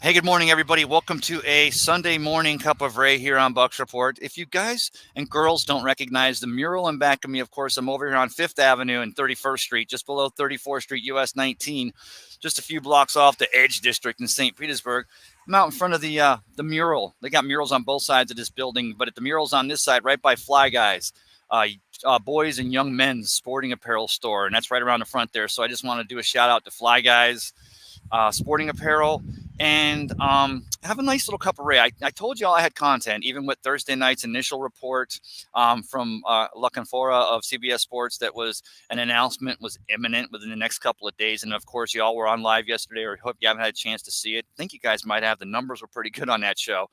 Hey, good morning, everybody. Welcome to a Sunday morning cup of Ray here on Bucks Report. If you guys and girls don't recognize the mural in back of me, of course, I'm over here on 5th Avenue and 31st Street, just below 34th Street, US 19, just a few blocks off the Edge District in St. Petersburg. I'm out in front of the mural. They got murals on both sides of this building, but at the murals on this side, right by Fly Guys, boys and young men's sporting apparel store, and that's right around the front there. So I just want to do a shout out to Fly Guys sporting apparel, and have a nice little cup of Ray. I told y'all I had content, even with Thursday night's initial report from La Canfora of CBS Sports that was an announcement was imminent within the next couple of days. And of course, y'all were on live yesterday, or hope you haven't had a chance to see it. I think you guys might have. The numbers were pretty good on that show.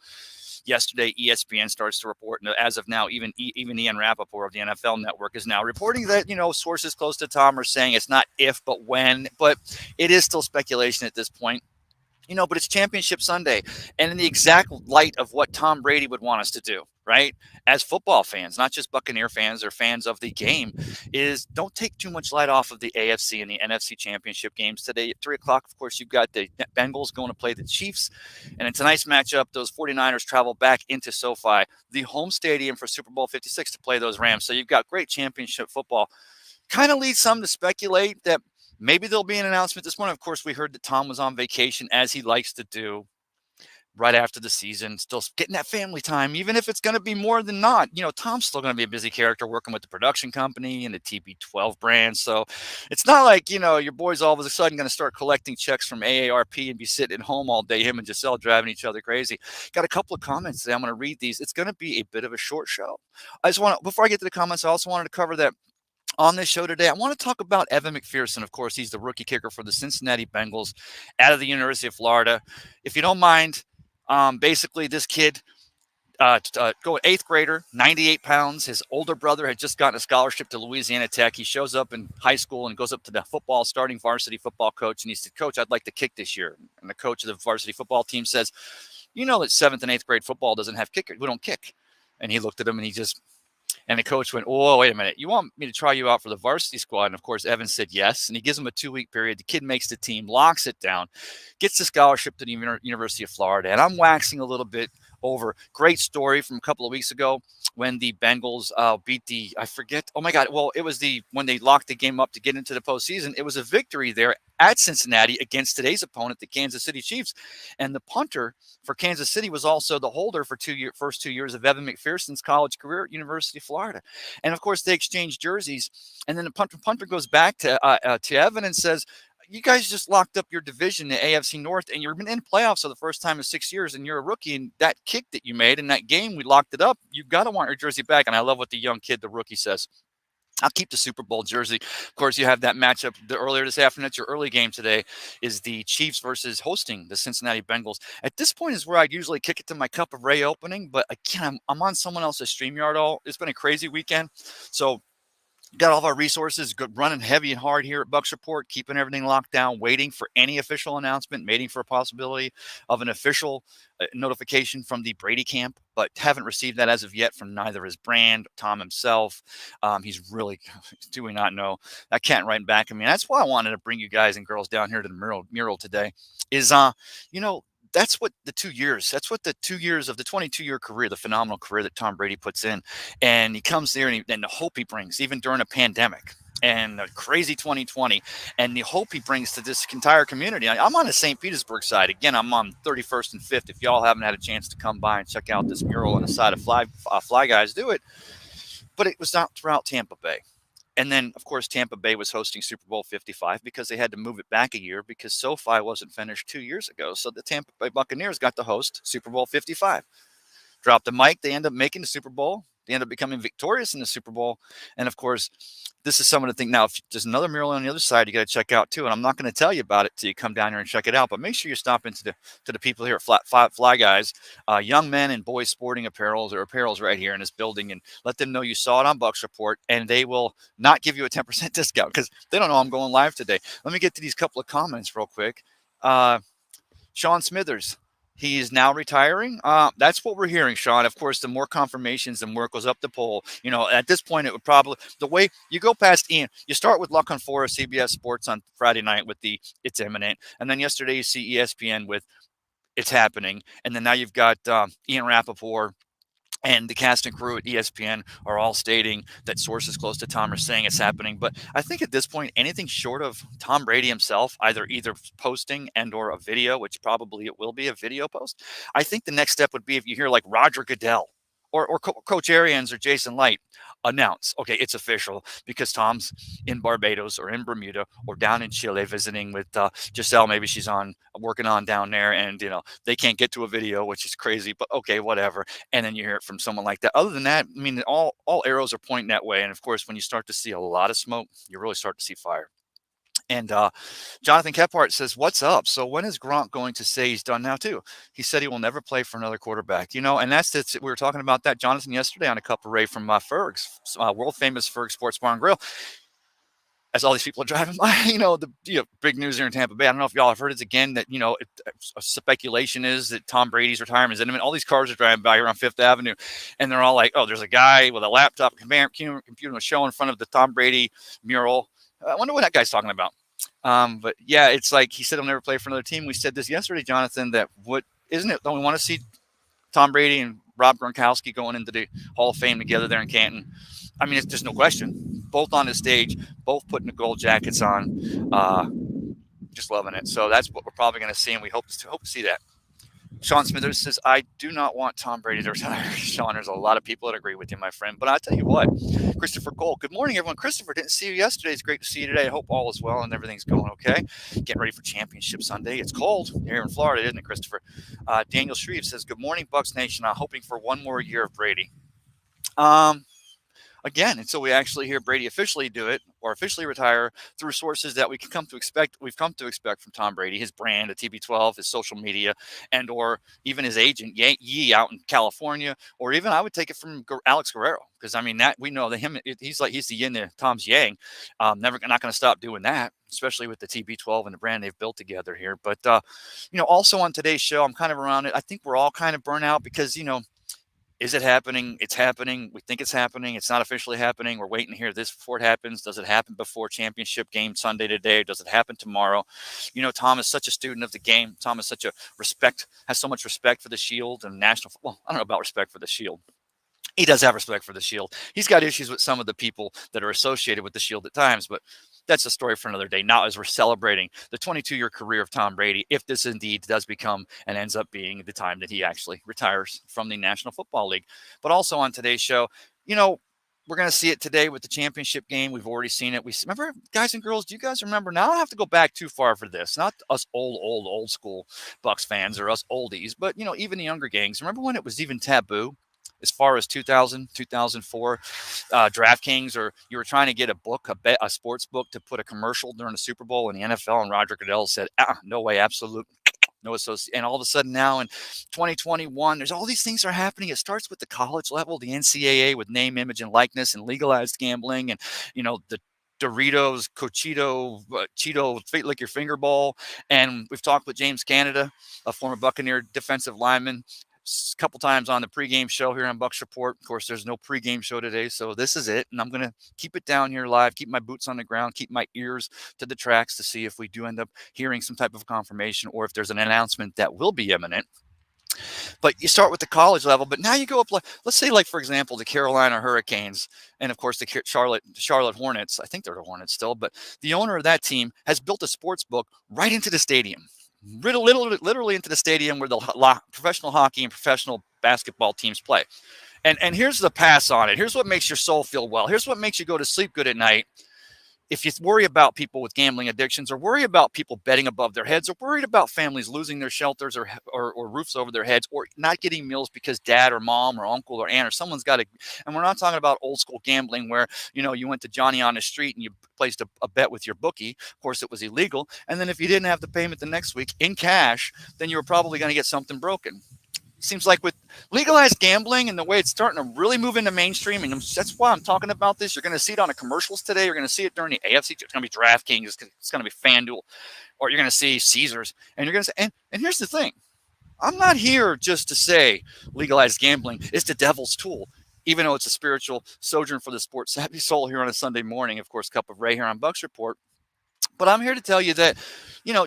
Yesterday, ESPN starts to report, and as of now, even Ian Rappaport of the NFL Network is now reporting that, sources close to Tom are saying it's not if, but when. But it is still speculation at this point. But it's Championship Sunday, and in the exact light of what Tom Brady would want us to do, right? As football fans, not just Buccaneer fans or fans of the game, is don't take too much light off of the AFC and the NFC Championship games today at 3 o'clock. Of course, you've got the Bengals going to play the Chiefs, and in tonight's matchup, those 49ers travel back into SoFi, the home stadium for Super Bowl 56 to play those Rams. So you've got great championship football. Kind of leads some to speculate that maybe there'll be an announcement this morning. Of course, we heard that Tom was on vacation, as he likes to do right after the season, still getting that family time, even if it's going to be more than not. Tom's still going to be a busy character working with the production company and the TB12 brand. So it's not like, your boy's all of a sudden going to start collecting checks from AARP and be sitting at home all day, him and Giselle driving each other crazy. Got a couple of comments today. I'm going to read these. It's going to be a bit of a short show. Before I get to the comments, I also wanted to cover that on this show today. I want to talk about Evan McPherson. Of course, he's the rookie kicker for the Cincinnati Bengals out of the University of Florida. If you don't mind, basically this kid, going 8th grader, 98 pounds. His older brother had just gotten a scholarship to Louisiana Tech. He shows up in high school and goes up to the starting varsity football coach, and he said, "Coach, I'd like to kick this year." And the coach of the varsity football team says, "You know that 7th and 8th grade football doesn't have kickers. We don't kick." And he looked at him and and the coach went, "Oh, wait a minute. You want me to try you out for the varsity squad?" And, of course, Evan said yes. And he gives him a 2-week period. The kid makes the team, locks it down, gets the scholarship to the University of Florida. And I'm waxing a little bit over. Great story from a couple of weeks ago when the Bengals beat it was when they locked the game up to get into the postseason. It was a victory there at Cincinnati against today's opponent, the Kansas City Chiefs. And the punter for Kansas City was also the holder for first 2 years of Evan McPherson's college career at University of Florida. And, of course, they exchanged jerseys. And then the punter goes back to Evan and says, "You guys just locked up your division, the AFC North, and you've been in playoffs for the first time in 6 years, and you're a rookie. And that kick that you made in that game, we locked it up. You've got to want your jersey back." And I love what the young kid, the rookie, says. "I'll keep the Super Bowl jersey." Of course, you have that matchup earlier this afternoon. It's your early game today is the Chiefs versus hosting the Cincinnati Bengals. At this point is where I usually kick it to my Cup of Ray opening, but again, I'm on someone else's StreamYard. It's been a crazy weekend. So got all of our resources running heavy and hard here at Bucks Report, keeping everything locked down, waiting for any official announcement, waiting for a possibility of an official notification from the Brady camp, but haven't received that as of yet from neither his brand, Tom himself. Do we not know? That can't write back at me. And that's why I wanted to bring you guys and girls down here to the mural today is, that's what the 2 years, that's what the 2 years of the 22-year career, the phenomenal career that Tom Brady puts in. And he comes there and the hope he brings, even during a pandemic and a crazy 2020, and the hope he brings to this entire community. I'm on the St. Petersburg side. Again, I'm on 31st and 5th. If y'all haven't had a chance to come by and check out this mural on the side of Fly Guys, do it. But it was not throughout Tampa Bay. And then, of course, Tampa Bay was hosting Super Bowl 55 because they had to move it back a year because SoFi wasn't finished 2 years ago. So the Tampa Bay Buccaneers got to host Super Bowl 55. Dropped the mic. They end up making the Super Bowl. They end up becoming victorious in the Super Bowl. And, of course, this is some of the things. Now, if there's another mural on the other side, you got to check out, too. And I'm not going to tell you about it till you come down here and check it out. But make sure you stop into the people here at Fly Guys, young men and boys sporting apparels right here in this building, and let them know you saw it on Bucks Report, and they will not give you a 10% discount because they don't know I'm going live today. Let me get to these couple of comments real quick. Sean Smithers. He is now retiring. That's what we're hearing, Sean. Of course, the more confirmations, the more it goes up the poll. At this point, it would probably, the way you go past Ian, you start with La Canfora, CBS Sports on Friday night with the "It's Imminent." And then yesterday, you see ESPN with it's happening. And then now you've got Ian Rappaport and the cast and crew at ESPN are all stating that sources close to Tom are saying it's happening. But I think at this point, anything short of Tom Brady himself, either posting and or a video, which probably it will be a video post. I think the next step would be if you hear like Roger Goodell or Coach Arians or Jason Light announce, okay, it's official because Tom's in Barbados or in Bermuda or down in Chile visiting with Giselle. Maybe she's working on down there, and they can't get to a video, which is crazy. But okay, whatever. And then you hear it from someone like that. Other than that, I mean, all arrows are pointing that way. And of course, when you start to see a lot of smoke, you really start to see fire. And Jonathan Kephart says, "What's up? So when is Gronk going to say he's done now too? He said he will never play for another quarterback. And that's it. We were talking about that, Jonathan, yesterday on a Cup of Ray from Ferg's, world famous Ferg Sports Bar and Grill. As all these people are driving by, the big news here in Tampa Bay. I don't know if y'all have heard it again that, speculation is that Tom Brady's retirement is imminent. All these cars are driving by here on Fifth Avenue, and they're all like, oh, there's a guy with a laptop computer and a show in front of the Tom Brady mural. I wonder what that guy's talking about. But yeah, it's like he said he'll never play for another team. We said this yesterday, Jonathan, that isn't it? Don't we want to see Tom Brady and Rob Gronkowski going into the Hall of Fame together there in Canton? I mean, there's no question. Both on the stage, both putting the gold jackets on, just loving it. So that's what we're probably going to see, and we hope to see that. Sean Smithers says, I do not want Tom Brady to retire. Sean, there's a lot of people that agree with you, my friend. But I'll tell you what, Christopher Cole, good morning, everyone. Christopher, didn't see you yesterday. It's great to see you today. I hope all is well and everything's going okay. Getting ready for Championship Sunday. It's cold here in Florida, isn't it, Christopher? Daniel Shreve says, good morning, Bucs Nation. I'm hoping for one more year of Brady. Again, until we actually hear Brady officially do it or officially retire through sources that we've come to expect from Tom Brady, his brand, the TB12, his social media, and or even his agent, Yee out in California, or even I would take it from Alex Guerrero, because I mean that we know that he's the yin to Tom's yang. Not going to stop doing that, especially with the TB12 and the brand they've built together here. But also on today's show, I'm kind of around it. I think we're all kind of burnt out because is it happening? It's happening. We think it's happening. It's not officially happening. We're waiting to hear this before it happens. Does it happen before championship game Sunday today? Does it happen tomorrow? Tom is such a student of the game. Tom is has so much respect for the Shield and national football. I don't know about respect for the Shield. He does have respect for the Shield. He's got issues with some of the people that are associated with the Shield at times, but that's a story for another day. Now, as we're celebrating the 22-year career of Tom Brady, if this indeed does become and ends up being the time that he actually retires from the National Football League. But also on today's show, we're going to see it today with the championship game. We've already seen it. We remember, guys and girls, do you guys remember? Now, I don't have to go back too far for this. Not us old school Bucs fans or us oldies, but, even the younger gangs. Remember when it was even taboo? As far as 2000, 2004, DraftKings, or you were trying to get a sports book to put a commercial during the Super Bowl in the NFL, and Roger Goodell said, no way, absolute, no associate. And all of a sudden now in 2021, there's all these things are happening. It starts with the college level, the NCAA with name, image, and likeness and legalized gambling, and, the Doritos, Cheeto, lick your finger ball. And we've talked with James Canada, a former Buccaneer defensive lineman, a couple times on the pregame show here on Bucs Report. Of course, there's no pregame show today, so this is it. And I'm going to keep it down here live, keep my boots on the ground, keep my ears to the tracks to see if we do end up hearing some type of confirmation or if there's an announcement that will be imminent. But you start with the college level, but now you go up, let's say, for example, the Carolina Hurricanes and, of course, the Charlotte Hornets. I think they're the Hornets still, but the owner of that team has built a sports book right into the stadium. Literally into the stadium where the professional hockey and professional basketball teams play. And here's the pass on it. Here's what makes your soul feel well. Here's what makes you go to sleep good at night. If you worry about people with gambling addictions, or worry about people betting above their heads, or worried about families losing their shelters or roofs over their heads, or not getting meals because dad or mom or uncle or aunt or someone's got to, and we're not talking about old school gambling where, you went to Johnny on the street and you placed a bet with your bookie. Of course, it was illegal. And then if you didn't have the payment the next week in cash, then you were probably going to get something broken. Seems like with legalized gambling and the way it's starting to really move into mainstream, and that's why I'm talking about this. You're going to see it on the commercials today. You're going to see it during the AFC. It's going to be DraftKings. It's going to be FanDuel, or you're going to see Caesars. And you're going to say, and here's the thing. I'm not here just to say legalized gambling is the devil's tool, even though it's a spiritual sojourn for the sports savvy soul here on a Sunday morning. Of course, Cup of Ray here on Bucs Report. But I'm here to tell you that,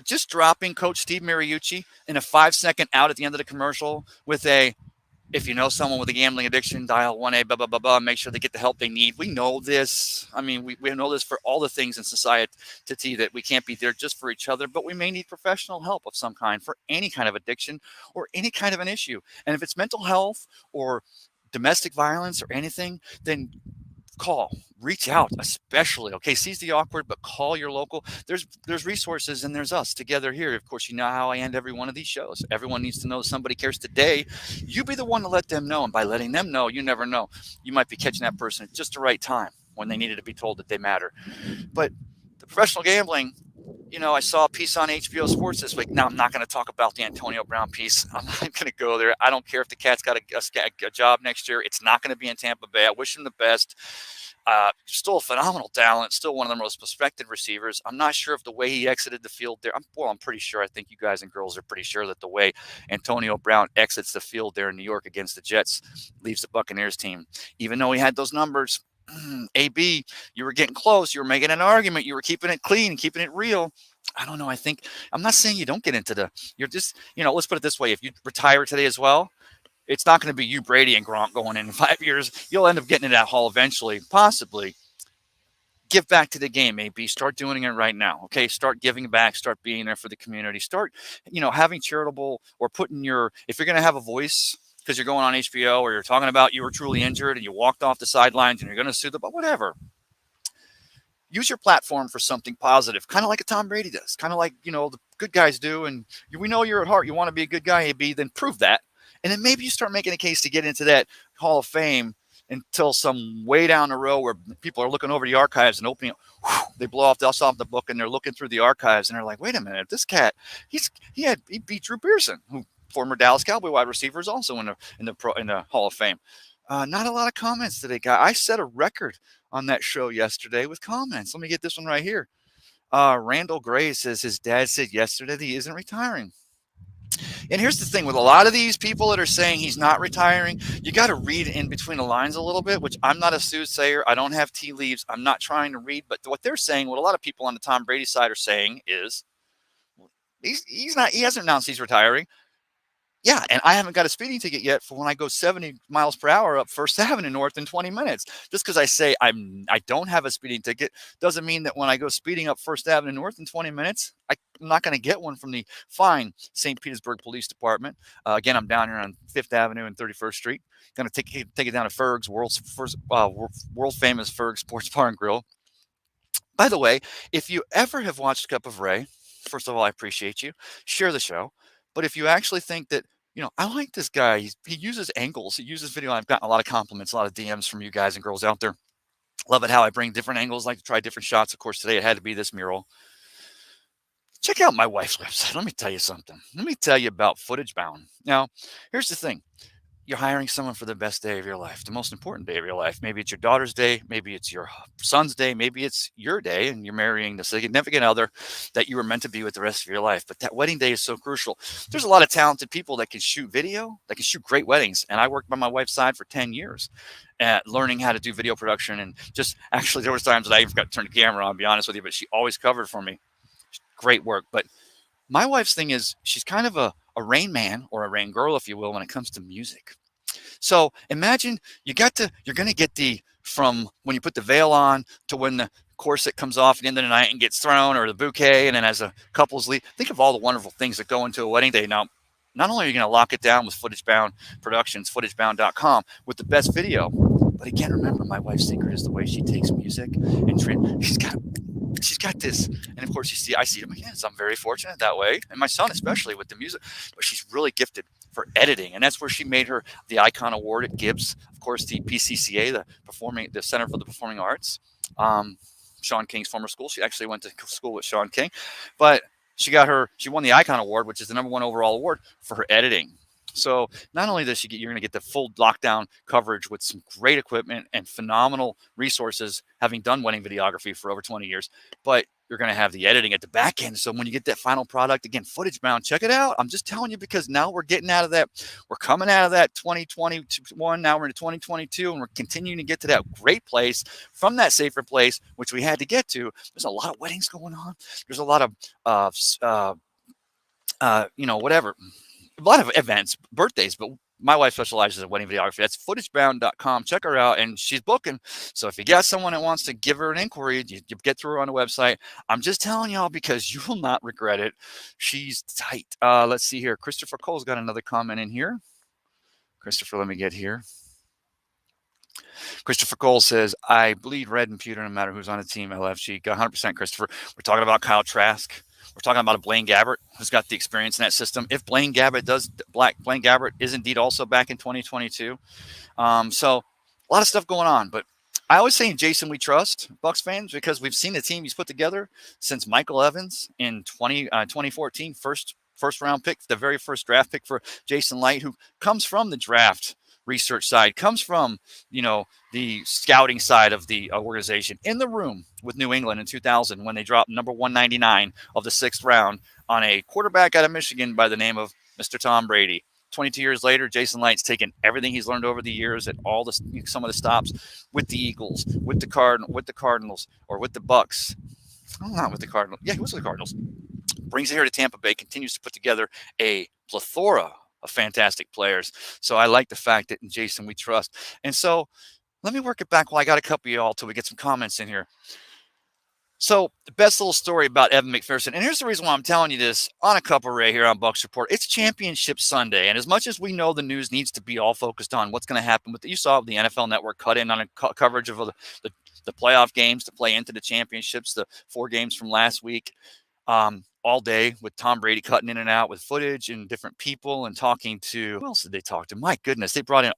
just dropping Coach Steve Mariucci in a 5-second out at the end of the commercial with a, if you know someone with a gambling addiction, dial 1A, blah, blah, blah, blah, make sure they get the help they need. We know this. I mean, we know this for all the things in society, that we can't be there just for each other, but we may need professional help of some kind for any kind of addiction or any kind of an issue. And if it's mental health or domestic violence or anything, then call, reach out, especially, okay, seize the awkward, but call your local. There's resources, and there's us together here. Of course, you know how I end every one of these shows. Everyone needs to know somebody cares today. You be the one to let them know, and by letting them know, you never know, you might be catching that person at just the right time when they needed to be told that they matter. But the professional gambling, I saw a piece on HBO Sports this week. Now, I'm not going to talk about the Antonio Brown piece. I'm not going to go there. I don't care if the cat's got a job next year. It's not going to be in Tampa Bay. I wish him the best. Still a phenomenal talent. Still one of the most respected receivers. I'm not sure if the way he exited the field there. I'm pretty sure. I think you guys and girls are pretty sure that the way Antonio Brown exits the field there in New York against the Jets leaves the Buccaneers team, even though he had those numbers. AB, you were getting close. You were making an argument. You were keeping it clean, keeping it real. I don't know. I'm not saying you don't get into you're just, let's put it this way. If you retire today as well, it's not going to be you, Brady, and Gronk going in 5 years. You'll end up getting in that hall eventually, possibly. Give back to the game, AB. Start doing it right now. Okay. Start giving back. Start being there for the community. Start, having charitable or if you're going to have a voice, because you're going on HBO or you're talking about you were truly injured and you walked off the sidelines and you're going to sue but whatever. Use your platform for something positive, kind of like a Tom Brady does, kind of like, the good guys do. And we know you're at heart. You want to be a good guy, AB, then prove that. And then maybe you start making a case to get into that Hall of Fame until some way down the road where people are looking over the archives and opening, they blow off the dust off the book and they're looking through the archives and they're like, wait a minute, this cat, he beat Drew Pearson, who former Dallas Cowboy wide receiver, is also in the Hall of Fame. Not a lot of comments today, guy. I set a record on that show yesterday with comments. Let me get this one right here. Randall Gray says his dad said yesterday that he isn't retiring. And here's the thing with a lot of these people that are saying he's not retiring, you got to read in between the lines a little bit, which I'm not a soothsayer. I don't have tea leaves. I'm not trying to read. But what they're saying, what a lot of people on the Tom Brady side are saying is he hasn't announced he's retiring. Yeah, and I haven't got a speeding ticket yet for when I go 70 miles per hour up First Avenue North in 20 minutes. Just because I say I don't have a speeding ticket doesn't mean that when I go speeding up First Avenue North in 20 minutes, I'm not going to get one from the fine St. Petersburg Police Department. Again, I'm down here on 5th Avenue and 31st Street. Going to take it down to Ferg's, world famous Ferg's Sports Bar and Grill. By the way, if you ever have watched Cup of Ray, first of all, I appreciate you. Share the show. But if you actually think that, I like this guy. He uses angles. He uses video. I've gotten a lot of compliments, a lot of DMs from you guys and girls out there. Love it how I bring different angles, like to try different shots. Of course, today it had to be this mural. Check out my wife's website. Let me tell you something. Let me tell you about Footage Bound. Now, here's the thing. You're hiring someone for the best day of your life, the most important day of your life. Maybe it's your daughter's day. Maybe it's your son's day. Maybe it's your day and you're marrying the significant other that you were meant to be with the rest of your life. But that wedding day is so crucial. There's a lot of talented people that can shoot video, that can shoot great weddings. And I worked by my wife's side for 10 years at learning how to do video production. And just actually, there was times that I even got to turn the camera on, to be honest with you, but she always covered for me. Great work. But my wife's thing is she's kind of a Rain Man or a Rain Girl, if you will, when it comes to music. So imagine you're going to get from when you put the veil on to when the corset comes off at the end of the night and gets thrown, or the bouquet, and then as a couple's leave. Think of all the wonderful things that go into a wedding day. Now, not only are you going to lock it down with Footage Bound Productions, footagebound.com, with the best video, but again, remember, my wife's secret is the way she takes music and she's got this, and of course I see it. Yes, I'm very fortunate that way, and my son especially with the music. But she's really gifted for editing, and that's where she made the Icon Award at Gibbs. Of course, the PCCA, the Center for the Performing Arts, Sean King's former school. She actually went to school with Sean King, but she won the Icon Award, which is the #1 overall award for her editing. So not only does you're going to get the full lockdown coverage with some great equipment and phenomenal resources, having done wedding videography for over 20 years, but you're going to have the editing at the back end. So when you get that final product, again, footage bound, check it out. I'm just telling you, because now we're getting out of that. We're coming out of that 2021. Now we're into 2022, and we're continuing to get to that great place from that safer place, which we had to get to. There's a lot of weddings going on. There's a lot of, whatever, a lot of events, birthdays, but my wife specializes in wedding videography. That's footagebound.com. Check her out, and she's booking. So if you got someone that wants to give her an inquiry, you get through her on the website. I'm just telling y'all because you will not regret it. She's tight. Let's see here. Christopher Cole's got another comment in here. Christopher, let me get here. Christopher Cole says, I bleed red and pewter no matter who's on the team. LFG. Got 100%, Christopher. We're talking about Kyle Trask. We're talking about a Blaine Gabbert who's got the experience in that system. If Blaine Gabbert is indeed also back in 2022. So a lot of stuff going on. But I always say in Jason we trust, Bucs fans, because we've seen the team he's put together since Michael Evans in 2014, first round pick, the very first draft pick for Jason Licht, who comes from the draft research side, comes from, the scouting side of the organization, in the room with New England in 2000 when they dropped number 199 of the 6th round on a quarterback out of Michigan by the name of Mr. Tom Brady. 22 years later, Jason Licht's taken everything he's learned over the years at some of the stops with the Eagles, with the Cardinals, or with the Bucs. Oh, not with the Cardinals. Yeah, he was with the Cardinals. Brings it here to Tampa Bay, continues to put together a plethora of fantastic players. So I like the fact that in Jason we trust. And so let me work it back while I got a couple of y'all till we get some comments in here. So the best little story about Evan McPherson, and here's the reason why I'm telling you this on a Cup of Ray here on Bucs Report. It's Championship Sunday, and as much as we know the news needs to be all focused on what's going to happen with you saw the NFL Network cut in on a coverage of the playoff games to play into the championships, the 4 games from last week. All day with Tom Brady cutting in and out with footage and different people and talking to, who else did they talk to? My goodness, they brought in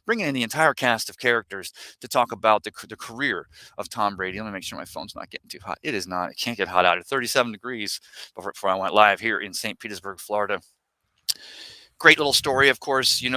bringing in the entire cast of characters to talk about the career of Tom Brady. Let me make sure my phone's not getting too hot. It is not. It can't get hot out at 37 degrees before I went live here in St. Petersburg, Florida. Great little story, of course. The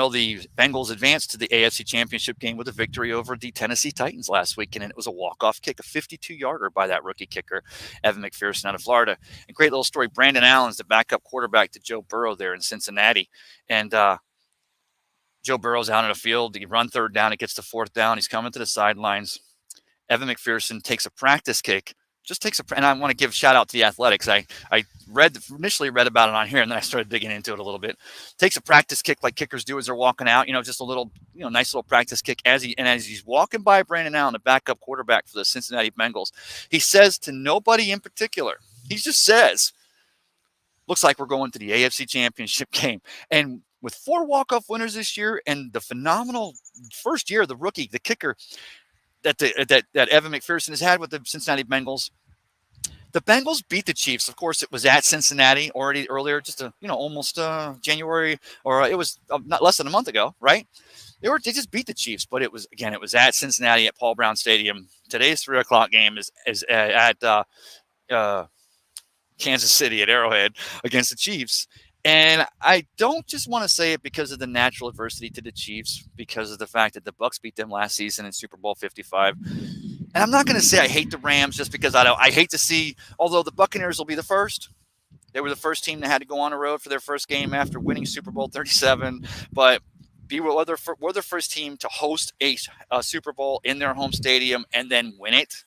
Bengals advanced to the AFC Championship game with a victory over the Tennessee Titans last week, and it was a walk-off kick, a 52-yarder by that rookie kicker, Evan McPherson out of Florida. And great little story. Brandon Allen's the backup quarterback to Joe Burrow there in Cincinnati, and Joe Burrow's out in the field. He run 3rd down. It gets to 4th down. He's coming to the sidelines. Evan McPherson takes a practice kick. And I want to give shout out to the Athletics. I initially read about it on here, and then I started digging into it a little bit. Takes a practice kick like kickers do as they're walking out, just a little, nice little practice kick. As he's walking by Brandon Allen, the backup quarterback for the Cincinnati Bengals, he says to nobody in particular, he just says, looks like we're going to the AFC Championship game. And with 4 walk-off winners this year and the phenomenal first year, the rookie, the kicker, that Evan McPherson has had with the Cincinnati Bengals. The Bengals beat the Chiefs. Of course, it was at Cincinnati already earlier, just almost January, or it was not less than a month ago, right? They just beat the Chiefs, but it was at Cincinnati at Paul Brown Stadium. Today's 3:00 game is at Kansas City at Arrowhead against the Chiefs. And I don't just want to say it because of the natural adversity to the Chiefs, because of the fact that the Bucs beat them last season in Super Bowl 55. And I'm not going to say I hate the Rams just because I hate to see, although the Buccaneers will be the first. They were the first team that had to go on the road for their first game after winning Super Bowl 37. But we're the first team to host a Super Bowl in their home stadium and then win it.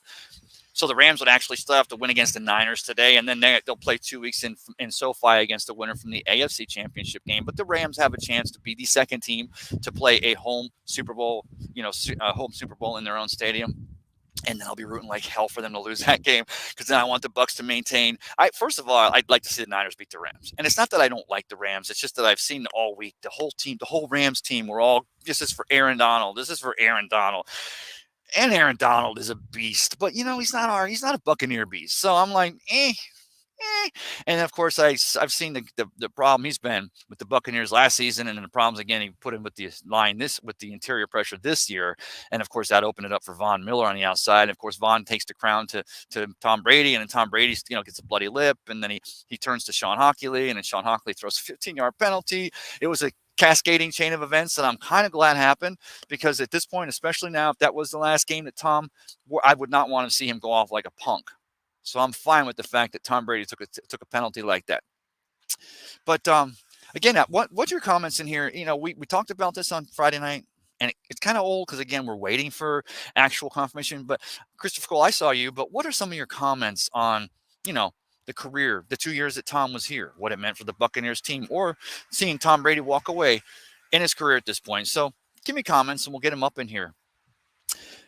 So the Rams would actually still have to win against the Niners today, and then they'll play 2 weeks in SoFi against the winner from the AFC Championship game. But the Rams have a chance to be the second team to play a home Super Bowl, home Super Bowl in their own stadium. And then I'll be rooting like hell for them to lose that game, because then I want the Bucs to maintain. First of all, I'd like to see the Niners beat the Rams. And it's not that I don't like the Rams. It's just that I've seen all week, the whole team, the whole Rams team, this is for Aaron Donald. This is for Aaron Donald. And Aaron Donald is a beast, but he's not a Buccaneer beast. So I'm like, And of course, I've seen the problem he's been with the Buccaneers last season, and then the problems again he put in with the line with the interior pressure this year. And of course, that opened it up for Von Miller on the outside. And of course, Von takes the crown to Tom Brady, and then Tom Brady gets a bloody lip, and then he turns to Sean Hockley, and then Sean Hockley throws a 15-yard penalty. It was a cascading chain of events that I'm kind of glad happened, because at this point, especially now, if that was the last game that Tom, I would not want to see him go off like a punk. So I'm fine with the fact that Tom Brady took a penalty like that. But again, what's your comments in here? We talked about this on Friday night, and it's kind of old because again we're waiting for actual confirmation. But Christopher Cole, I saw you. But what are some of your comments on the career, the 2 years that Tom was here, what it meant for the Buccaneers team, or seeing Tom Brady walk away in his career at this point? So give me comments, and we'll get him up in here.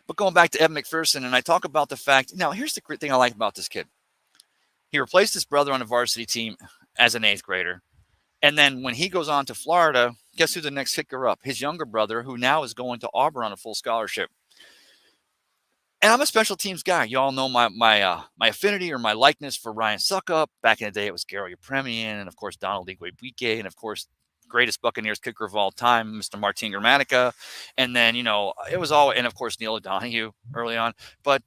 But going back to Evan McPherson, and I talk about the fact. Now, here's the great thing I like about this kid. He replaced his brother on the varsity team as an 8th grader. And then when he goes on to Florida, guess who the next kicker up? His younger brother, who now is going to Auburn on a full scholarship. And I'm a special teams guy. You all know my affinity or my likeness for Ryan Suckup. Back in the day, it was Garo Yepremian, and of course Donald Igwe-Buike, and of course greatest Buccaneers kicker of all time, Mr. Martin Gramatica. And then it was all, and of course Neil O'Donoghue early on. But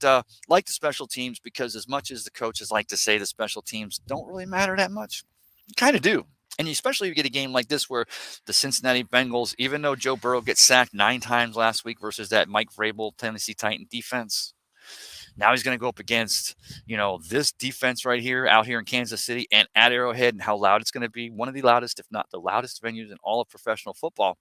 like the special teams, because as much as the coaches like to say the special teams don't really matter that much, kind of do. And especially if you get a game like this where the Cincinnati Bengals, even though Joe Burrow gets sacked 9 times last week versus that Mike Vrabel Tennessee Titan defense, now he's going to go up against, this defense right here out here in Kansas City and at Arrowhead, and how loud it's going to be. One of the loudest, if not the loudest venues in all of professional football.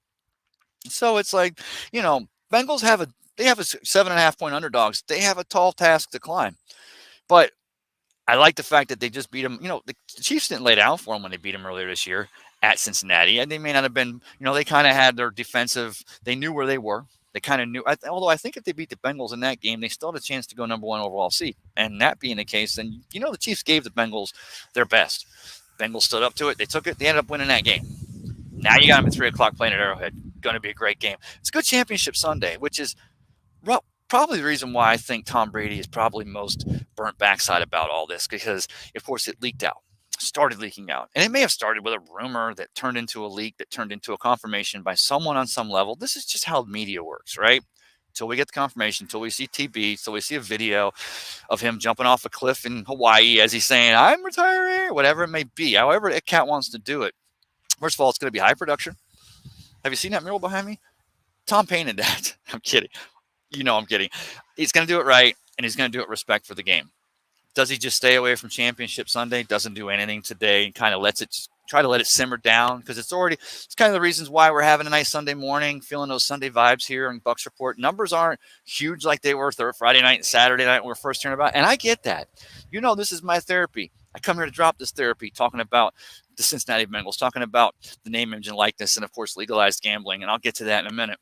So it's like, Bengals have a 7.5 point underdogs. They have a tall task to climb. But I like the fact that they just beat them. The Chiefs didn't lay down for them when they beat them earlier this year at Cincinnati. And they may not have been, they kind of had their defensive, they knew where they were. They kind of knew, although I think if they beat the Bengals in that game, they still had a chance to go number 1 overall seed. And that being the case, then, the Chiefs gave the Bengals their best. Bengals stood up to it. They took it. They ended up winning that game. Now you got them at 3 o'clock playing at Arrowhead. Going to be a great game. It's a good championship Sunday, which is probably the reason why I think Tom Brady is probably most burnt backside about all this, because, of course, it started leaking out. And it may have started with a rumor that turned into a leak, that turned into a confirmation by someone on some level. This is just how media works, right? Until we get the confirmation, until we see TB, until we see a video of him jumping off a cliff in Hawaii as he's saying, I'm retiring, whatever it may be. However a cat wants to do it. First of all, it's going to be high production. Have you seen that mural behind me? Tom painted that. I'm kidding. I'm kidding. He's going to do it right, and he's going to do it with respect for the game. Does he just stay away from Championship Sunday? Doesn't do anything today and kind of try to let it simmer down, because it's kind of the reasons why we're having a nice Sunday morning, feeling those Sunday vibes here in Bucs Report. Numbers aren't huge like they were Friday night and Saturday night when we were first hearing about it, and I get that. This is my therapy. I come here to drop this therapy, talking about the Cincinnati Bengals, talking about the name, image, and likeness, and of course legalized gambling, and I'll get to that in a minute.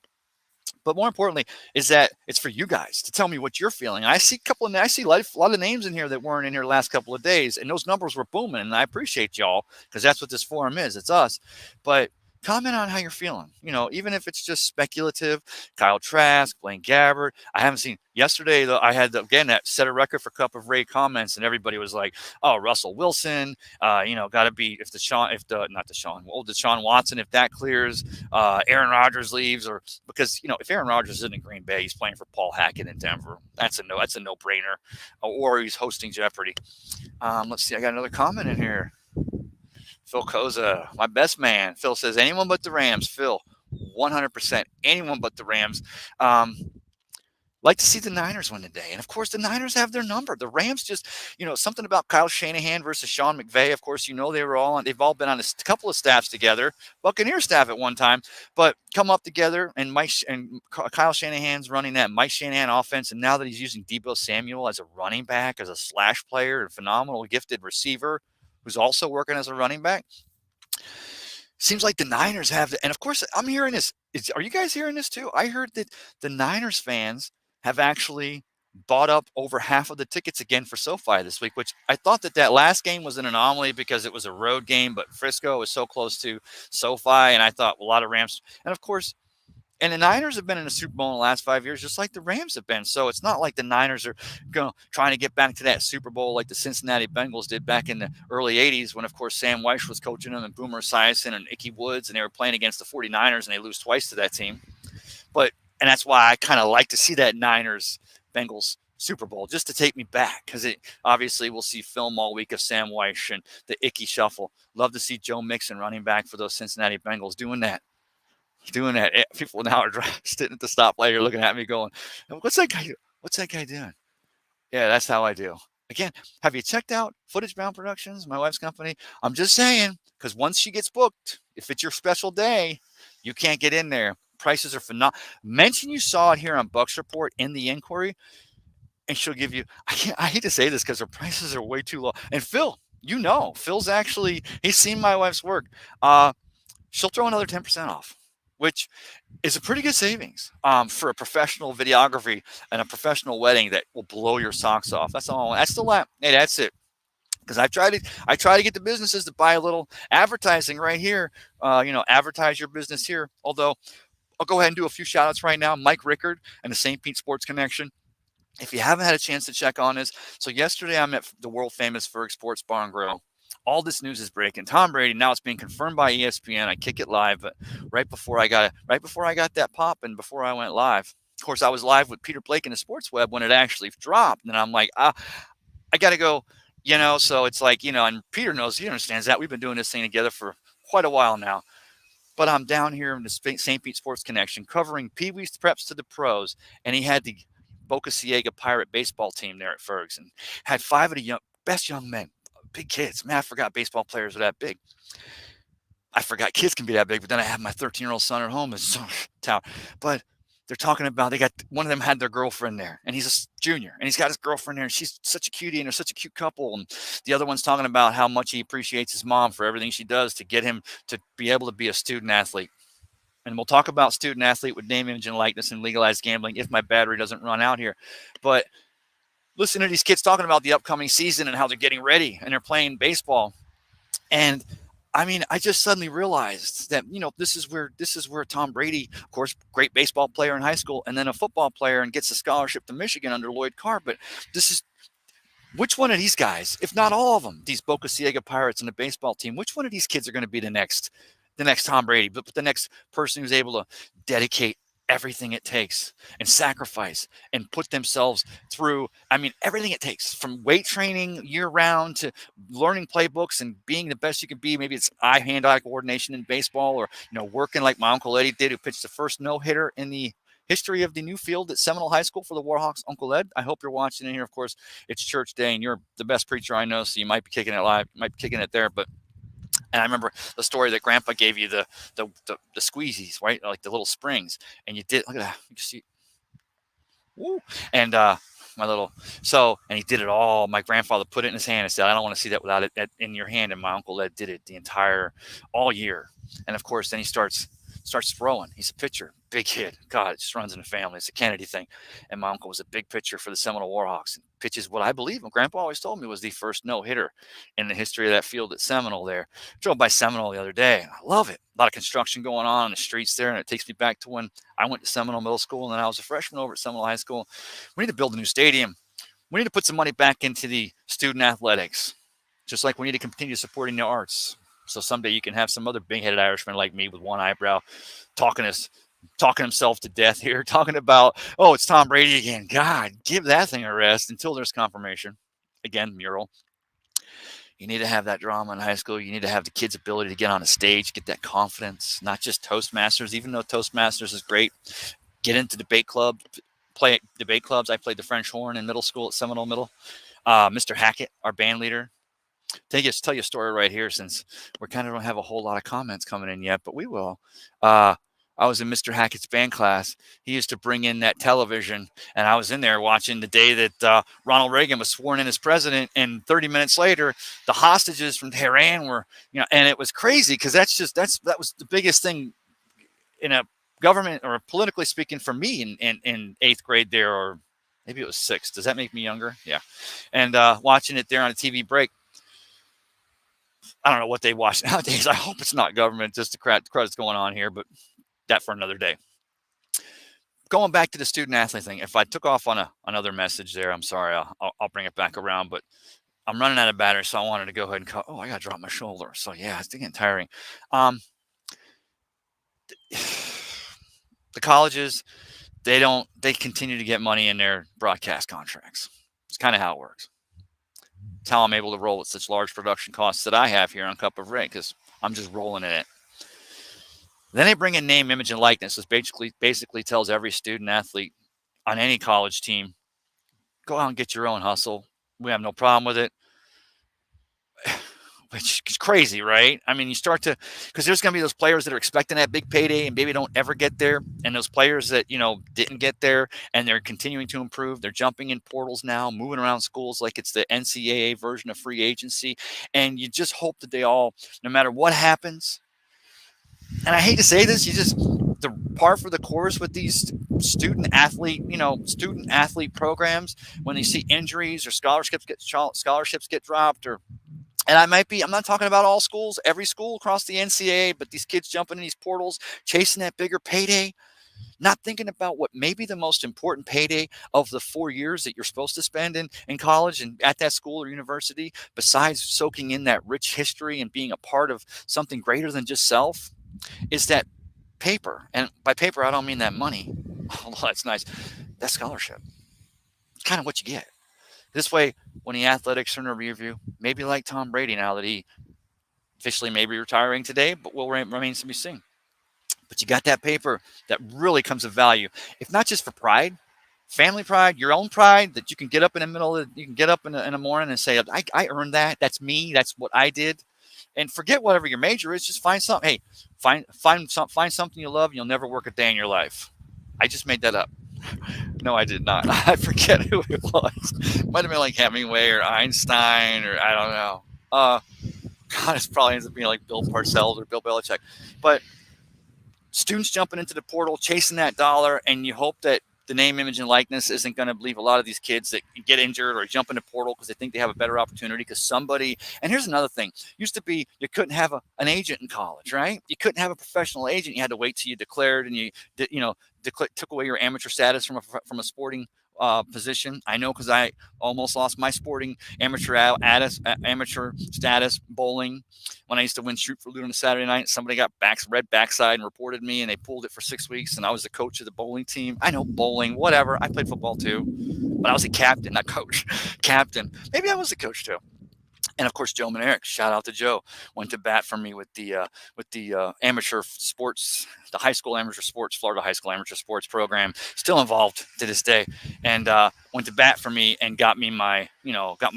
But more importantly is that it's for you guys to tell me what you're feeling. I see a lot of names in here that weren't in here the last couple of days, and those numbers were booming. And I appreciate y'all, because that's what this forum is. It's us. But comment on how you're feeling. Even if it's just speculative. Kyle Trask, Blaine Gabbert. I haven't seen yesterday, though. I had that set a record for Cup of Ray comments, and everybody was like, "Oh, Russell Wilson, got to be Deshaun Watson, if that clears, Aaron Rodgers leaves, or because if Aaron Rodgers isn't in Green Bay, he's playing for Paul Hackett in Denver. That's a no-brainer, or he's hosting Jeopardy." Let's see. I got another comment in here. Phil Koza, my best man. Phil says, anyone but the Rams. Phil, 100%. Anyone but the Rams. Like to see the Niners win today. And, of course, the Niners have their number. The Rams just, something about Kyle Shanahan versus Sean McVay. Of course, they've all been on a couple of staffs together, Buccaneer staff at one time, but come up together, and Kyle Shanahan's running that Mike Shanahan offense. And now that he's using Deebo Samuel as a running back, as a slash player, a phenomenal gifted receiver, who's also working as a running back. Seems like the Niners have and of course, I'm hearing this. Are you guys hearing this too? I heard that the Niners fans have actually bought up over half of the tickets again for SoFi this week, which I thought that last game was an anomaly because it was a road game, but Frisco was so close to SoFi, and I thought a lot of Rams. And of course, and the Niners have been in the Super Bowl in the last 5 years, just like the Rams have been. So it's not like the Niners are trying to get back to that Super Bowl like the Cincinnati Bengals did back in the early 80s when, of course, Sam Weiss was coaching them, and Boomer Esiason and Ickey Woods, and they were playing against the 49ers, and they lose twice to that team. And that's why I kind of like to see that Niners-Bengals Super Bowl, just to take me back, because obviously we'll see film all week of Sam Weiss and the Ickey Shuffle. Love to see Joe Mixon running back for those Cincinnati Bengals doing that. People now are sitting at the stoplight here looking at me going, what's that guy doing? Yeah, that's how I do. Again, have you checked out Footage Bound Productions, my wife's company? I'm just saying, because once she gets booked, if it's your special day, you can't get in there. Prices are phenomenal. Mention you saw it here on Bucks Report in the inquiry, and she'll give you. I hate to say this because her prices are way too low. And Phil, Phil's actually he's seen my wife's work. She'll throw another 10% off, which is a pretty good savings for a professional videography and a professional wedding that will blow your socks off. That's all. That's the lap. Hey, that's it. Because I try to get the businesses to buy a little advertising right here. Advertise your business here. Although I'll go ahead and do a few shout outs right now. Mike Rickard and the St. Pete Sports Connection. If you haven't had a chance to check on this, so yesterday I'm at the world famous Ferg Sports Bar and Grill. All this news is breaking. Tom Brady, now it's being confirmed by ESPN. I kick it live, but right before I got that pop and before I went live, of course, I was live with Peter Blake in the Sports Web when it actually dropped. And I'm like, I got to go, so it's like, and Peter knows, he understands that. We've been doing this thing together for quite a while now. But I'm down here in the St. Pete Sports Connection covering Pee Wee's preps to the pros. And he had the Boca Ciega Pirate baseball team there at Ferguson. Had 5 of the best young men, big kids. Man, I forgot baseball players are that big. I forgot kids can be that big, but then I have my 13-year-old son at home. But they're talking about, they got, one of them had their girlfriend there, and he's a junior, and he's got his girlfriend there, and she's such a cutie, and they're such a cute couple. And the other one's talking about how much he appreciates his mom for everything she does to get him to be able to be a student athlete. And we'll talk about student athlete with name, image, and likeness and legalized gambling if my battery doesn't run out here. But listen to these kids talking about the upcoming season and how they're getting ready and they're playing baseball. And I mean, I just suddenly realized that, this is where Tom Brady, of course, great baseball player in high school, and then a football player and gets a scholarship to Michigan under Lloyd Carr. But which one of these guys, if not all of them, these Boca Ciega Pirates and the baseball team, which one of these kids are going to be the next Tom Brady, but the next person who's able to dedicate everything it takes and sacrifice and put themselves through, everything it takes, from weight training year round to learning playbooks and being the best you can be. Maybe it's hand-eye coordination in baseball, or, working like my Uncle Eddie did, who pitched the first no-hitter in the history of the new field at Seminole High School for the Warhawks. Uncle Ed, I hope you're watching in here. Of course, it's church day and you're the best preacher I know, so you might be kicking it live, you might be kicking it there, but and I remember the story that Grandpa gave you, the squeezies, right? Like the little springs. And you did, look at that. You can see. Woo. And and he did it all. My grandfather put it in his hand and said, I don't want to see that without it in your hand. And my Uncle Ed did it all year. And of course, then he starts throwing. He's a pitcher, big kid. God, it just runs in the family. It's a Kennedy thing. And my uncle was a big pitcher for the Seminole Warhawks. And pitches what I believe, and Grandpa always told me, was the first no-hitter in the history of that field at Seminole there. I drove by Seminole the other day. I love it. A lot of construction going on the streets there, and it takes me back to when I went to Seminole Middle School, and then I was a freshman over at Seminole High School. We need to build a new stadium. We need to put some money back into the student athletics, just like we need to continue supporting the arts. So someday you can have some other big-headed Irishman like me with one eyebrow talking himself to death here, talking about, oh, it's Tom Brady again. God, give that thing a rest until there's confirmation. Again, mural. You need to have that drama in high school. You need to have the kids' ability to get on a stage, get that confidence, not just Toastmasters, even though Toastmasters is great. Get into debate club, play debate clubs. I played the French horn in middle school at Seminole Middle. Mr. Hackett, our band leader, tell you a story right here, since we kind of don't have a whole lot of comments coming in yet, but we will. I was in Mr. Hackett's band class. He used to bring in that television, and I was in there watching the day that Ronald Reagan was sworn in as president. And 30 minutes later, the hostages from Tehran were, and it was crazy because that was the biggest thing in a government, or politically speaking, for me in 8th grade there, or maybe it was 6th. Does that make me younger? Yeah. And watching it there on a TV break. I don't know what they watch nowadays. I hope it's not government, just the credits going on here, but that for another day. Going back to the student athlete thing, if I took off on another message there, I'm sorry. I'll bring it back around, but I'm running out of battery, so I wanted to go ahead and cut. Oh, I got to drop my shoulder. So yeah, it's getting tiring. The colleges, they continue to get money in their broadcast contracts. It's kind of how it works. It's how I'm able to roll at such large production costs that I have here on Cup of Ray, because I'm just rolling in it. Then they bring in name, image, and likeness. This basically tells every student athlete on any college team, go out and get your own hustle, We have no problem with it. Which is crazy, right? I mean, you start to, because there's going to be those players that are expecting that big payday and maybe don't ever get there. And those players that, didn't get there and they're continuing to improve. They're jumping in portals now, moving around schools like it's the NCAA version of free agency. And you just hope that they all, no matter what happens, and I hate to say this, the par for the course with these student athlete programs, when they see injuries or scholarships get dropped, or and I'm not talking about all schools, every school across the NCAA, but these kids jumping in these portals, chasing that bigger payday, not thinking about what may be the most important payday of the 4 years that you're supposed to spend in college and at that school or university, besides soaking in that rich history and being a part of something greater than just self, is that paper. And by paper, I don't mean that money, although that's nice, that scholarship. It's kind of what you get. This way, when the athletics are in a review, maybe like Tom Brady now that he officially may be retiring today, but will remain to be seen. But you got that paper that really comes of value, if not just for pride, family pride, your own pride, that you can get up in the middle of you can get up in the morning and say, I earned that. That's me. That's what I did. And forget whatever your major is. Just find something. Hey, find something you love, and you'll never work a day in your life. I just made that up. No, I did not. I forget who it was. Might have been like Hemingway or Einstein, or I don't know. God, it probably ends up being like Bill Parcells or Bill Belichick. But students jumping into the portal, chasing that dollar, and you hope that the name, image, and likeness isn't going to leave a lot of these kids that get injured or jump in the portal because they think they have a better opportunity because somebody. And here's another thing: used to be you couldn't have an agent in college, right? You couldn't have a professional agent. You had to wait till you declared and took away your amateur status from a sporting position. I know because I almost lost my sporting amateur status bowling when I used to win shoot for loot on a Saturday night. Somebody got red backside and reported me, and they pulled it for 6 weeks. And I was the coach of the bowling team. I know bowling, whatever. I played football too, but I was a captain, not coach. Captain. Maybe I was the coach too. And of course, Joe Manerick, shout out to Joe, went to bat for me with the amateur sports, the high school amateur sports, Florida high school amateur sports program, still involved to this day, and went to bat for me and got my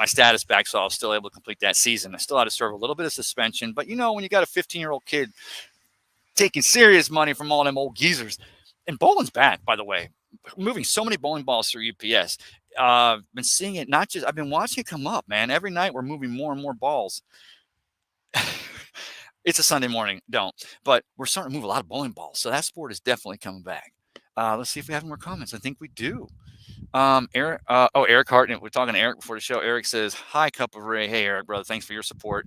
status back, so I was still able to complete that season. I still had to serve a little bit of suspension, but when you got a 15-year-old kid taking serious money from all them old geezers, and bowling's back, by the way, moving so many bowling balls through UPS. Been seeing it, I've been watching it come up, man. Every night we're moving more and more balls. It's a Sunday morning, but we're starting to move a lot of bowling balls. So that sport is definitely coming back. Let's see if we have more comments. I think we do. Eric Hartnett. We're talking to Eric before the show. Eric says, "Hi, Cup of Ray." Hey, Eric, brother. Thanks for your support.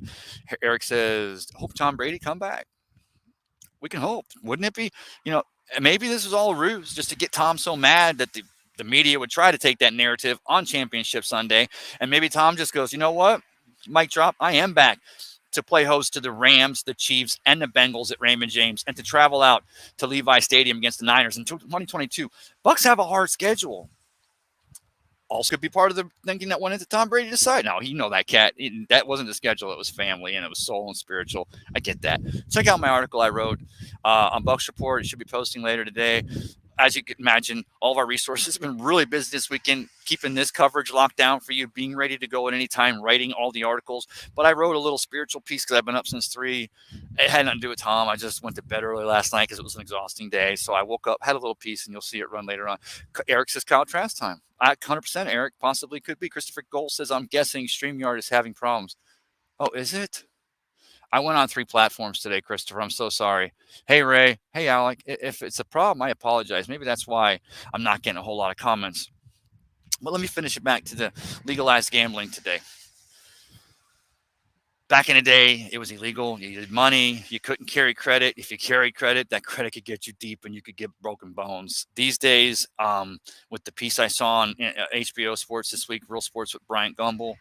Eric says, "Hope Tom Brady come back." We can hope. Wouldn't it be? Maybe this is all a ruse just to get Tom so mad that the media would try to take that narrative on Championship Sunday. And maybe Tom just goes, you know what? Mic drop. I am back to play host to the Rams, the Chiefs, and the Bengals at Raymond James, and to travel out to Levi Stadium against the Niners in 2022. Bucs have a hard schedule. Also could be part of the thinking that went into Tom Brady decide. Now, that cat, that wasn't the schedule. It was family and it was soul and spiritual. I get that. Check out my article I wrote on Bucs Report. It should be posting later today. As you can imagine, all of our resources have been really busy this weekend, keeping this coverage locked down for you, being ready to go at any time, writing all the articles. But I wrote a little spiritual piece because I've been up since 3. It had nothing to do with Tom. I just went to bed early last night because it was an exhausting day. So I woke up, had a little piece, and you'll see it run later on. Eric says Kyle Trask time. 100%, Eric. Possibly could be. Christopher Gold says, I'm guessing StreamYard is having problems. Oh, is it? I went on 3 platforms today, Christopher. I'm so sorry. Hey, Ray. Hey, Alec. If it's a problem, I apologize. Maybe that's why I'm not getting a whole lot of comments. But let me finish it back to the legalized gambling today. Back in the day, it was illegal. You needed money. You couldn't carry credit. If you carried credit, that credit could get you deep and you could get broken bones. These days, with the piece I saw on HBO Sports this week, Real Sports with Bryant Gumbel,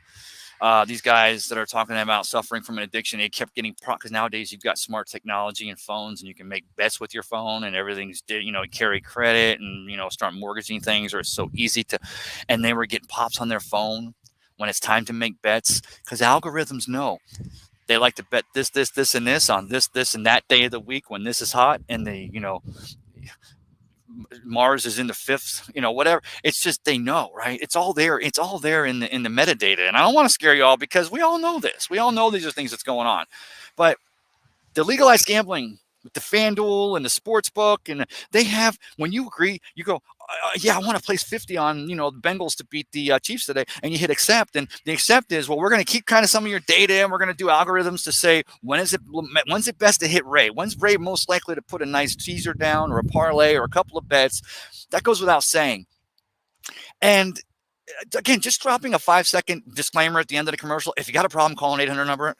these guys that are talking about suffering from an addiction, they kept getting because nowadays you've got smart technology and phones, and you can make bets with your phone, and everything's carry credit and start mortgaging things, or it's so easy to. And they were getting pops on their phone when it's time to make bets because algorithms know they like to bet this, and this on this, and that day of the week when this is hot, and they Mars is in the fifth, whatever. It's just they know, right? It's all there. It's all there in the metadata. And I don't want to scare you all because we all know this. We all know these are things that's going on. But the legalized gambling with the FanDuel and the sports book, and they have, when you agree, you go, yeah, I want to place 50 on, the Bengals to beat the Chiefs today. And you hit accept. And the accept is, well, we're going to keep kind of some of your data and we're going to do algorithms to say, when's it best to hit Ray? When's Ray most likely to put a nice teaser down or a parlay or a couple of bets? That goes without saying. And again, just dropping a 5-second disclaimer at the end of the commercial. If you got a problem, call an 800 number.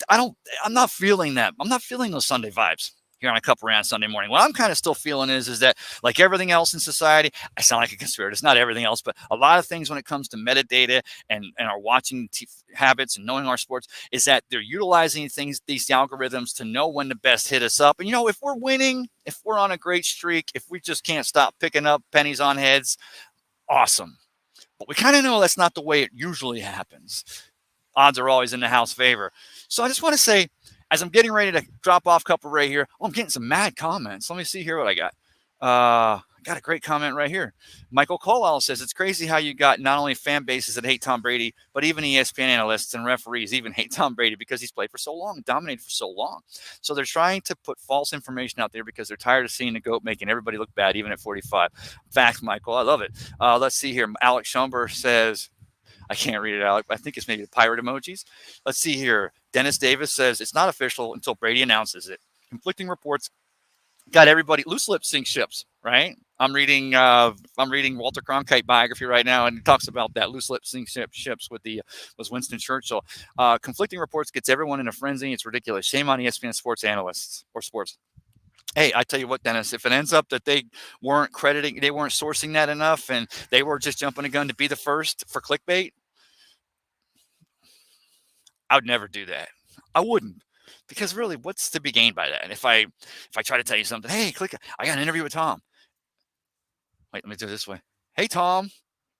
I'm not feeling that. I'm not feeling those Sunday vibes here on a Cup Around Sunday morning. What I'm kind of still feeling is that, like everything else in society, I sound like a conspirator. It's not everything else, but a lot of things when it comes to metadata and our watching habits and knowing our sports is that they're utilizing these algorithms to know when to best hit us up. And, if we're winning, if we're on a great streak, if we just can't stop picking up pennies on heads, awesome. But we kind of know that's not the way it usually happens. Odds are always in the house favor. So I just want to say, as I'm getting ready to drop off Cup of Ray here, I'm getting some mad comments. Let me see here what I got. I got a great comment right here. Michael Colwell says, it's crazy how you got not only fan bases that hate Tom Brady, but even ESPN analysts and referees even hate Tom Brady because he's played for so long, dominated for so long. So they're trying to put false information out there because they're tired of seeing the GOAT making everybody look bad, even at 45. Facts, Michael. I love it. Let's see here. Alex Schomburg says, I can't read it out. I think it's maybe the pirate emojis. Let's see here. Dennis Davis says, it's not official until Brady announces it. Conflicting reports got everybody. Loose lips sink ships, right? I'm reading Walter Cronkite biography right now, and he talks about that. Loose lips sink ships was Winston Churchill. Conflicting reports gets everyone in a frenzy. It's ridiculous. Shame on ESPN sports analysts or sports. Hey, I tell you what, Dennis, if it ends up that they weren't sourcing that enough and they were just jumping a gun to be the first for clickbait, I would never do that. I wouldn't. Because really, what's to be gained by that? If I try to tell you something, hey, click, I got an interview with Tom. Wait, let me do it this way. Hey, Tom.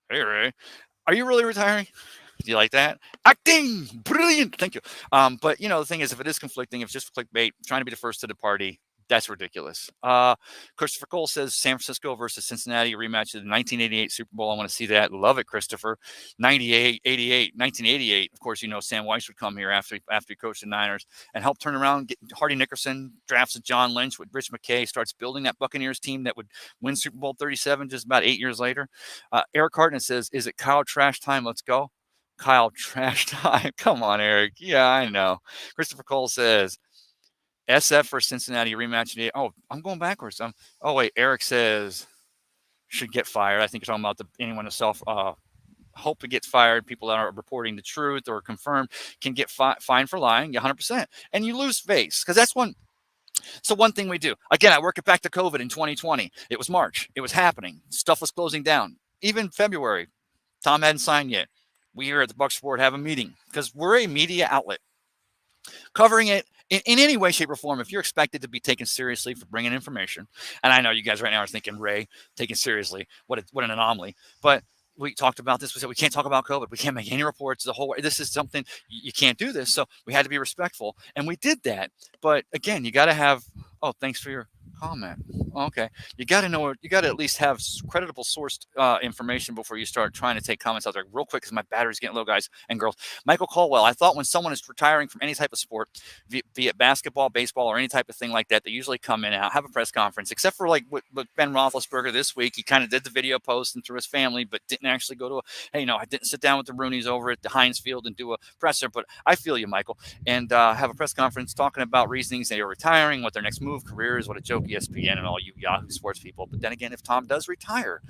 Hey, Ray. Are you really retiring? Do you like that? Acting, brilliant. Thank you. But the thing is, if it is conflicting, if it's just clickbait, trying to be the first to the party, that's ridiculous. Christopher Cole says San Francisco versus Cincinnati rematch of the 1988 Super Bowl. I want to see that. Love it, Christopher. 1988. Of course, Sam Weiss would come here after he coached the Niners and help turn around. Get Hardy Nickerson drafts John Lynch with Rich McKay, starts building that Buccaneers team that would win Super Bowl 37 just about 8 years later. Eric Hartnett says, is it Kyle Trash time? Let's go. Kyle Trash time. Come on, Eric. Yeah, I know. Christopher Cole says, SF for Cincinnati rematch today. Oh, I'm going backwards. Wait. Eric says should get fired. I think you're talking about anyone to hope to get fired. People that are reporting the truth or confirmed can get fined for lying 100%. And you lose face because that's one. So one thing we do, again, I work it back to COVID in 2020. It was March. It was happening. Stuff was closing down. Even February, Tom hadn't signed yet. We here at the Bucs Report have a meeting because we're a media outlet covering it in any way, shape, or form. If you're expected to be taken seriously for bringing information, and I know you guys right now are thinking, Ray, taken seriously, what an anomaly. But we talked about this. We said we can't talk about COVID. We can't make any reports. This is something you can't do this. So we had to be respectful, and we did that. But again, you got to have. Oh, thanks for your comment. Okay, you got to know. You got to at least have creditable sourced information before you start trying to take comments out there. Real quick, because my battery's getting low, guys and girls. Michael Colwell. I thought when someone is retiring from any type of sport, be it basketball, baseball, or any type of thing like that, they usually come in and out, have a press conference. Except for like with Ben Roethlisberger this week, he kind of did the video post and through his family, but didn't actually go to I didn't sit down with the Rooneys over at the Heinz Field and do a presser. But I feel you, Michael, and have a press conference talking about reasonings they are retiring, what their next move, career is, what a joke, ESPN and all you Yahoo Sports people. But then again, if Tom does retire,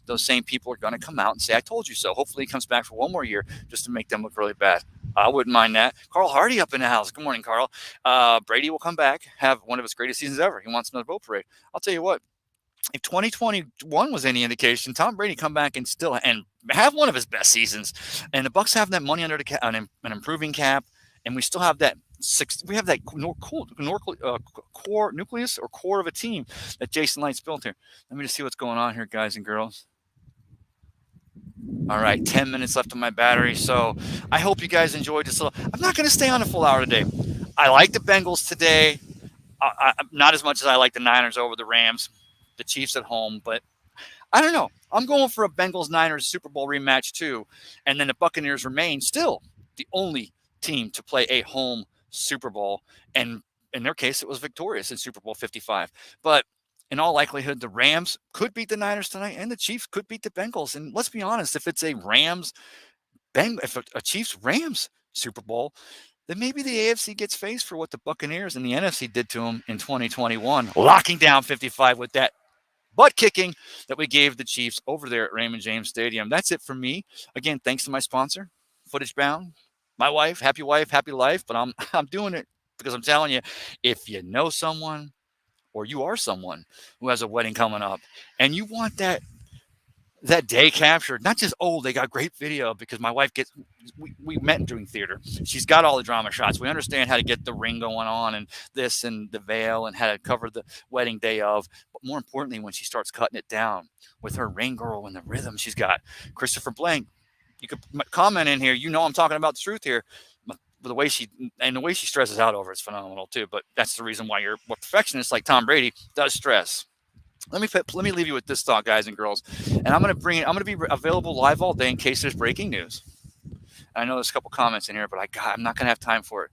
those same people are going to come out and say, I told you so. Hopefully he comes back for one more year just to make them look really bad. I wouldn't mind that. Carl Hardy up in the house. Good morning, Carl. Brady will come back, have one of his greatest seasons ever. He wants another boat parade. I'll tell you what, if 2021 was any indication, Tom Brady come back and have one of his best seasons. And the Bucs have that money under the cap, an improving cap, and we still have that core nucleus or core of a team that Jason Light's built here. Let me just see what's going on here, guys and girls. All right, 10 minutes left on my battery. So I hope you guys enjoyed this little. I'm not going to stay on a full hour today. I like the Bengals today. Not as much as I like the Niners over the Rams. the Chiefs at home, but I don't know. I'm going for a Bengals-Niners Super Bowl rematch too, and then the Buccaneers remain still the only team to play a home Super Bowl, and in their case, it was victorious in Super Bowl 55. But in all likelihood, the Rams could beat the Niners tonight, and the Chiefs could beat the Bengals. And let's be honest, if it's a if a Chiefs Rams Super Bowl, then maybe the AFC gets faced for what the Buccaneers and the NFC did to them in 2021, locking down 55 with that butt kicking that we gave the Chiefs over there at Raymond James Stadium. That's it for me. Again, thanks to my sponsor, Footage Bound, my wife, happy life. But I'm doing it because I'm telling you, if you know someone or you are someone who has a wedding coming up and you want that day captured, not just, oh, they got great video, because my wife we met doing theater. She's got all the drama shots. We understand how to get the ring going on and this and the veil and how to cover the wedding day of. But more importantly, when she starts cutting it down with her ring girl and the rhythm she's got. Christopher Blank, you could comment in here. You know I'm talking about the truth here. The way she stresses out over it's phenomenal too. But that's the reason why you're a perfectionist like Tom Brady does stress. Let me leave you with this thought, guys and girls, and I'm going to be available live all day in case there's breaking news. I know there's a couple comments in here, but I'm not going to have time for it.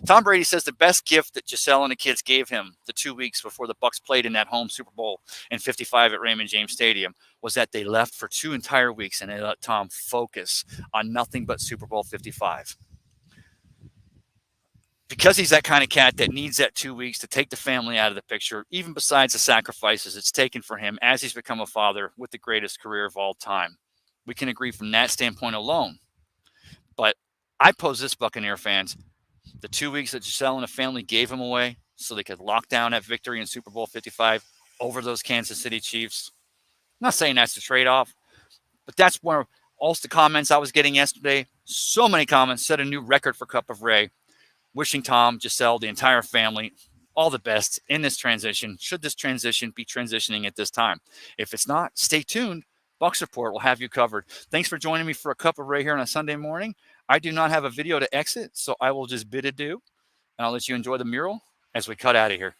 Tom Brady says the best gift that Gisele and the kids gave him the 2 weeks before the Bucs played in that home Super Bowl in 55 at Raymond James Stadium was that they left for 2 entire weeks and they let Tom focus on nothing but Super Bowl 55. Because he's that kind of cat that needs that 2 weeks to take the family out of the picture, even besides the sacrifices it's taken for him as he's become a father with the greatest career of all time. We can agree from that standpoint alone. But I pose this, Buccaneer fans, the 2 weeks that Gisele and the family gave him away so they could lock down that victory in Super Bowl 55 over those Kansas City Chiefs. I'm not saying that's the trade-off, but that's where all the comments I was getting yesterday, so many comments, set a new record for Cup of Ray. Wishing Tom, Gisele, the entire family, all the best in this transition. Should this transition be transitioning at this time? If it's not, stay tuned. Bucs Report will have you covered. Thanks for joining me for a Cup of Ray here on a Sunday morning. I do not have a video to exit, so I will just bid adieu, and I'll let you enjoy the mural as we cut out of here.